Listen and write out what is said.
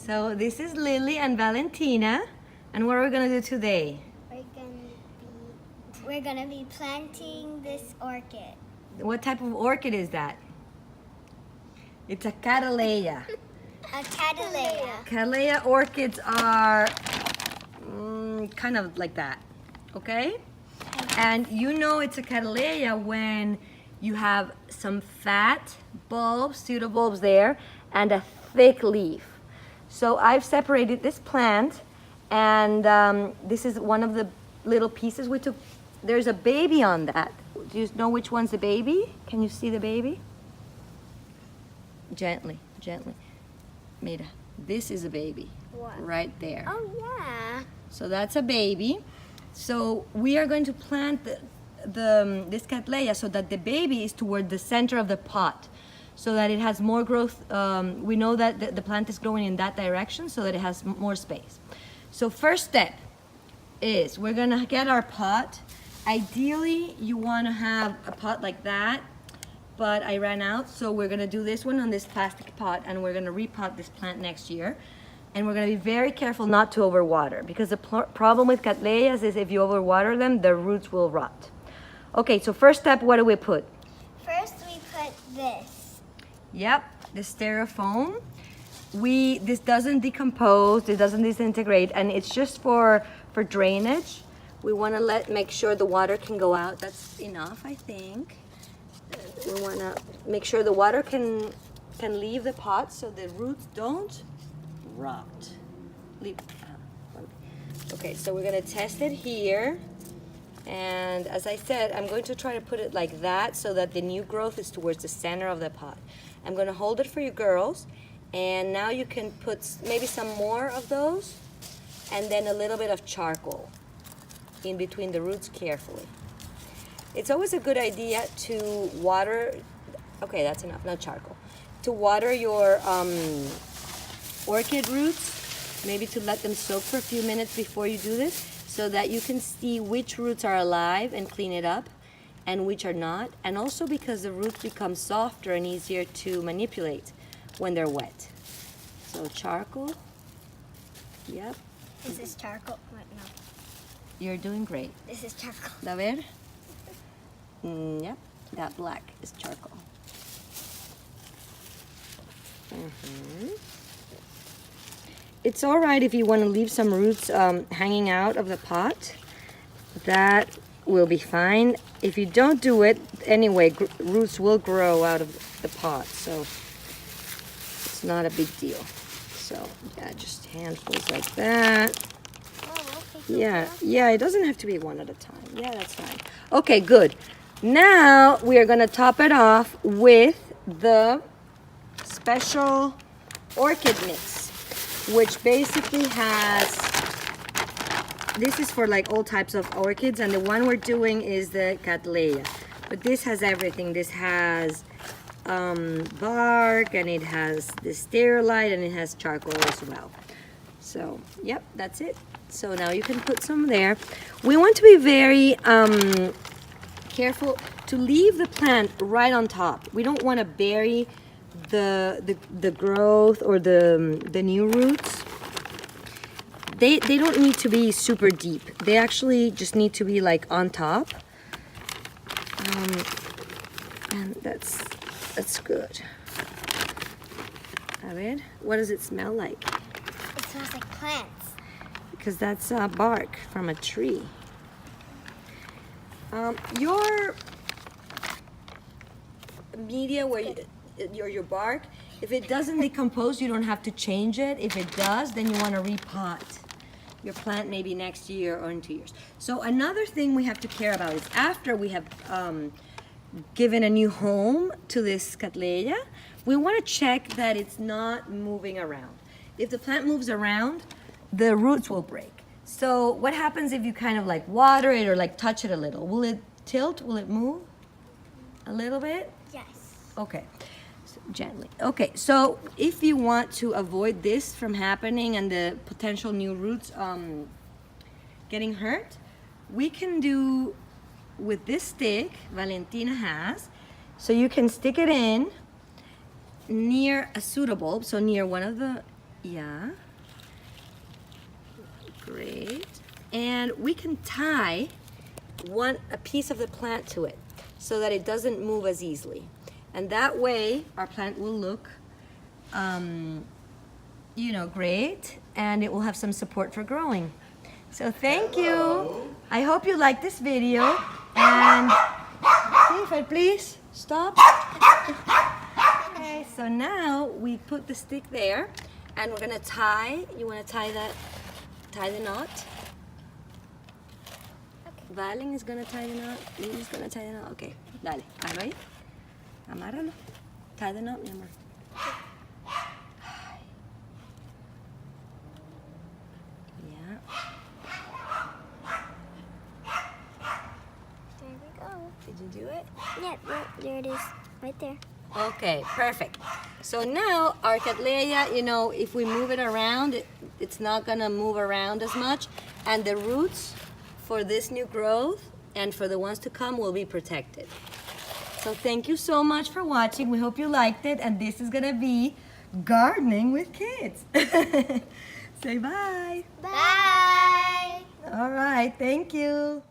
So this is Lily and Valentina, and what are we gonna do today? We're gonna be planting this orchid. What type of orchid is that? It's a Cattleya. A Cattleya. Cattleya orchids are kind of like that, okay? And you know it's a Cattleya when you have some fat bulbs, pseudobulbs there, and a thick leaf. So I've separated this plant, and this is one of the little pieces we took. There's a baby on that. Do you know which one's the baby? Can you see the baby? Gently, gently. Mira, this is a baby. What? Right there. Oh yeah. So that's a baby. So we are going to plant this Cattleya so that the baby is toward the center of the pot, so that it has more growth. We know that the plant is growing in that direction so that it has more space. So first step is we're gonna get our pot. Ideally, you want to have a pot like that, but I ran out, so we're gonna do this one on this plastic pot, and we're gonna repot this plant next year. And we're gonna be very careful not to overwater, because the problem with Cattleyas is if you overwater them, the roots will rot. Okay, so first step, what do we put? First we put this. Yep, the styrofoam. This doesn't decompose, it doesn't disintegrate, and it's just for drainage. We want to make sure the water can go out. That's enough, I think. We want to make sure the water can leave the pot so the roots don't rot. Okay, so we're going to test it here. And as I said, I'm going to try to put it like that so that the new growth is towards the center of the pot. I'm going to hold it for you girls. And now you can put maybe some more of those and then a little bit of charcoal in between the roots carefully. It's always a good idea to water, okay, that's enough, not charcoal, to water your orchid roots, maybe to let them soak for a few minutes before you do this, so that you can see which roots are alive and clean it up and which are not, and also because the roots become softer and easier to manipulate when they're wet. So charcoal, yep. This is charcoal. What? No. You're doing great. This is charcoal. A ver? Yep, that black is charcoal. It's all right if you want to leave some roots hanging out of the pot. That will be fine. If you don't do it, anyway, roots will grow out of the pot, so it's not a big deal. So, yeah, just handfuls like that. Yeah, it doesn't have to be one at a time. Yeah, that's fine. Okay, good. Now we are gonna top it off with the special orchid mix, which basically has, this is for like all types of orchids, and the one we're doing is the Cattleya. But this has everything. This has bark, and it has the sterilite, and it has charcoal as well. So, yep, that's it. So now you can put some there. We want to be very careful to leave the plant right on top. We don't want to bury the growth or the new roots. They don't need to be super deep. They actually just need to be like on top. And that's good. A ver, what does it smell like? It smells like plants. Because that's bark from a tree. Your media, where your bark, if it doesn't decompose, you don't have to change it. If it does, then you want to repot your plant maybe next year or in 2 years. So another thing we have to care about is after we have given a new home to this Cattleya, we want to check that it's not moving around. If the plant moves around, the roots will break. So what happens if you kind of like water it or like touch it a little? Will it tilt? Will it move a little bit? Yes. Okay, so gently. Okay, so if you want to avoid this from happening and the potential new roots getting hurt, we can do with this stick Valentina has. So you can stick it in near a pseudobulb, so near one of the Yeah. Great. And we can tie a piece of the plant to it so that it doesn't move as easily. And that way our plant will look, great, and it will have some support for growing. So thank you. I hope you like this video. And David, please stop. Okay, so now we put the stick there, and we're gonna tie. You wanna tie the knot? Okay. Valen is gonna tie the knot. Lily's gonna tie the knot. Okay, dale. Ahí va. Amárralo. Tie the knot, mi amor. Yeah. There we go. Did you do it? Yeah, there it is. Right there. Okay, perfect. So now our Cattleya, if we move it around, it's not gonna move around as much, and the roots for this new growth and for the ones to come will be protected. So thank you so much for watching. We hope you liked it, and this is gonna be Gardening with Kids. Say bye. Bye. All right, thank you.